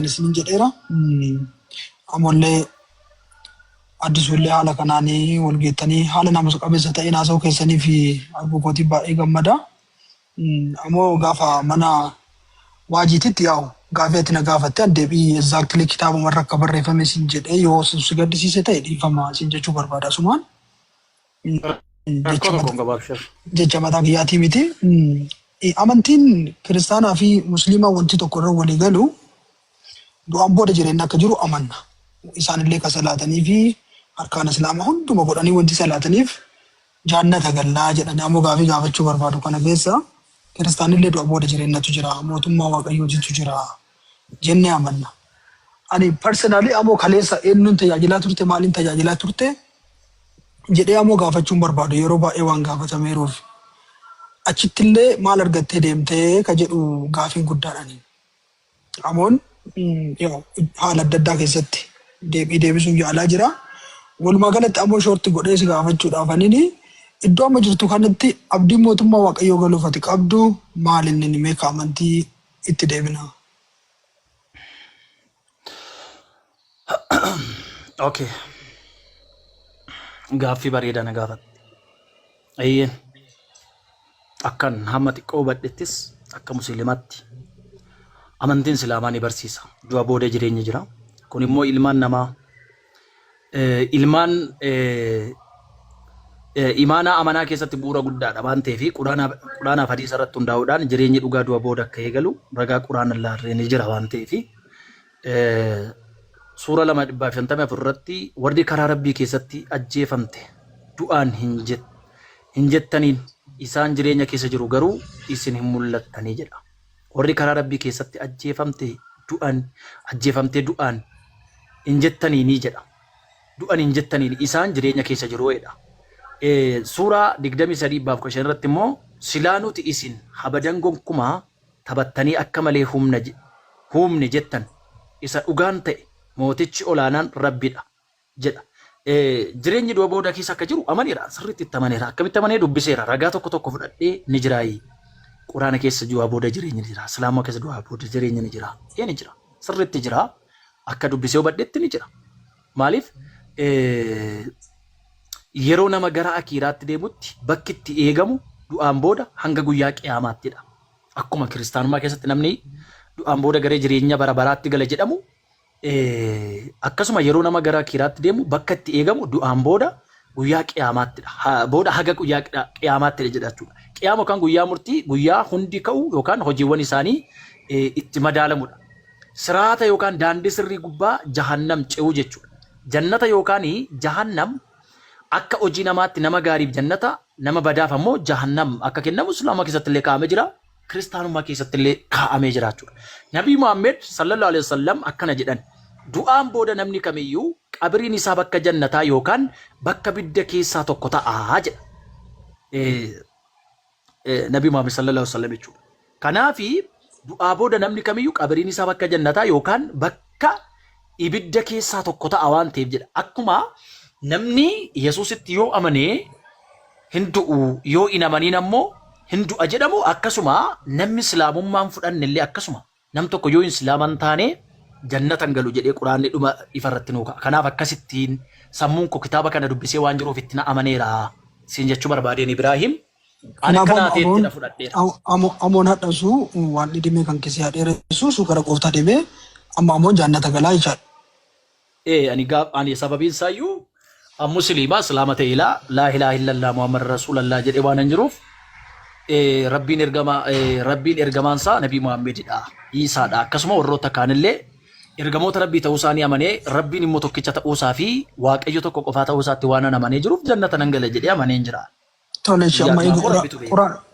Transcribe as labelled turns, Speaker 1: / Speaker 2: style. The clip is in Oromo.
Speaker 1: isin jedheera. Ammallee addisuullee haala kanaanii wal geettanii haala namusa qabeessa ta'een haasa'uu keessanii fi arguu kootii baay'ee gammada. Ammoo gaafa mana waajiititti yaa'u gaafii ati na gaafatte deebii exactly kitaabuma irra akka barreeffame isin jedhee yoo si gaddisiise ta'e dhiifama isin jechuu barbaada asumaan. Jecha mataa kiyyaatii miti. Amantiin kiristaanaa fi musliimaa wanti tokko irra walii galu du'aan booda jireenya akka jiru amanna. Isaanillee kan salaatanii fi harkaan islaamaa hunduma godhanii wanti salaataniif jaannata gallaa jedhanii ammoo gaafii gaafachuu barbaadu kana keessa kiristaanillee du'a booda jireenyatu jira, mootummaa waaqayyootitu jira jennee amanna. Ani personally ammoo kaleessa eenyuun tajaajilaa turte maaliin tajaajilaa turte jedhee ammoo gaafachuun barbaadu yeroo baay'ee waan gaafatameeruuf. Achittillee maal argattee deemtee ka jedhu gaafiin guddaadhaani. Amoon haala adda addaa keessatti deebisuun yaalaa jira. Walumaa galatti ammoo shoorti godhee si gaafachuudhaaf anini iddoo amma jirtu kanatti abdiin mootummaa waaqayyoo galuuf ati qabdu maal inni meeqa amantii itti deebina.
Speaker 2: Okay. Gaaffii bareedaa na gaafatte. Ayyeen akkan hamma xiqqoo badhettis akka musliimaatti amantiin islaamaa ni barsiisa. Du'a booda jireenya jira. Kun immoo ilmaan namaa imaanaa amanaa keessatti bu'uura guddaadha waan ta'eef quraanaaf hadiisa irratti hundaa'uudhaan jireenyi dhugaa du'a booda akka eegalu ragaa quraana illee ni jira waan ta'eef suura 254 irratti warri karaa rabbii keessatti ajjeefamte du'aan hin jettaniin isaan jireenya keessa jiru garuu isin hin mul'attanii jedha. Warri karaa rabbii keessatti ajjeefamtee du'aan hin jettaniin jedha. Du'aan hin jettaniin isaan jireenya keessa jiru jedha. Suuraa 23:5 irratti immoo silaa nuti isin habadan gonkumaa taphattanii akka malee humne jettan isa dhugaan ta'e mootichi olaanaan rabbidha jedha. Jireenyi du'a booda keessa akka jiru amaneera, sirriitti itti amaneera, akkamitti amanee dubbiseera, ragaa tokko fudhadhee ni jiraayi. Quraana keessa du'a booda jireenyi ni jira, islaamaa keessa du'a booda jireenyi ni jira, ni jira, sirriitti jira, akka dubbisee hubadheetti ni jira. Maaliif yeroo nama gara akiiraatti deemutti bakki itti eegamu du'aan booda hanga guyyaa qiyaamaattidha. Akkuma kiristaanummaa keessatti namni du'aan booda gara jireenya bara baraatti gala jedhamu akkasuma yeroo nama gara akiiraatti deemu bakka itti eegamu du'aan booda guyyaa qiyaamaattidha. Booda haga guyyaa qiyaamaattidha jechuudha. Qiyaama yookaan guyyaa murtii guyyaa hundi ka'u yookaan hojiiwwan isaanii itti madaalamudha. Siraata yookaan daandii sirrii gubbaa jahannam ce'uu jechuudha. Jannata yookaan jahannam akka hojii namaatti nama gaariif jannata nama badaaf ammoo jahannam akka kennamu islaamaa keessatti illee kaa'amee jira. Kiristaanummaa keessatti illee kaa'amee jira jechuudha. Nabii Muhammad sallallahu alaihi wasallam akkana jedhan du'aan booda namni kamiyyuu qabriin isaa bakka jannataa yookaan bakka bidda keessaa tokko ta'a jedha. Nabii Muhammad sallallahu alaihi wasallam jechuudha. Kanaafi du'aa booda namni kamiyyuu qabriin isaa bakka jannataa yookaan bakka ibidda keessaa tokko ta'a waan ta'eef jedha. Akkuma namni Yesuusitti yoo amanee hin du'u yoo hin amaniin ammoo hin du'a jedhamu akkasuma namni islaamummaan fudhanne illee akkasuma nam tokko yoo islaaman taane jannatan galu jedhee quraanni dhuma ifarratti nuuka. Kanaaf akkasittiin sammuun koo kitaaba kana dubbisee waan jiruuf itti na amaneera siin jechuu barbaadeen Ibraahim. Ani kanaateetti na fudhadheera.
Speaker 1: Amoon hadhasu waan dhidhimee kan keessi hadheeressu su gara gooftaa deemee amma amoon jannata galaa jechaadha.
Speaker 2: Ani sababiin isaayyuu musliimaa islaama ta'eelaa laa ilaaha illallah Muhammad rasuulallah jedhee waan hin jiruuf rabbiin ergamaan isaa Nabii Muhammedidha, Iisaadha. Akkasuma warroota kaanillee ergamoota rabbii ta'uu isaanii amanee rabbiin immoo tokkicha ta'uu isaa fi waaqayyo tokko qofaa ta'uu isaatti waan amanee jiruuf jannata nan gala jedhee amanee jira.
Speaker 1: Tole amma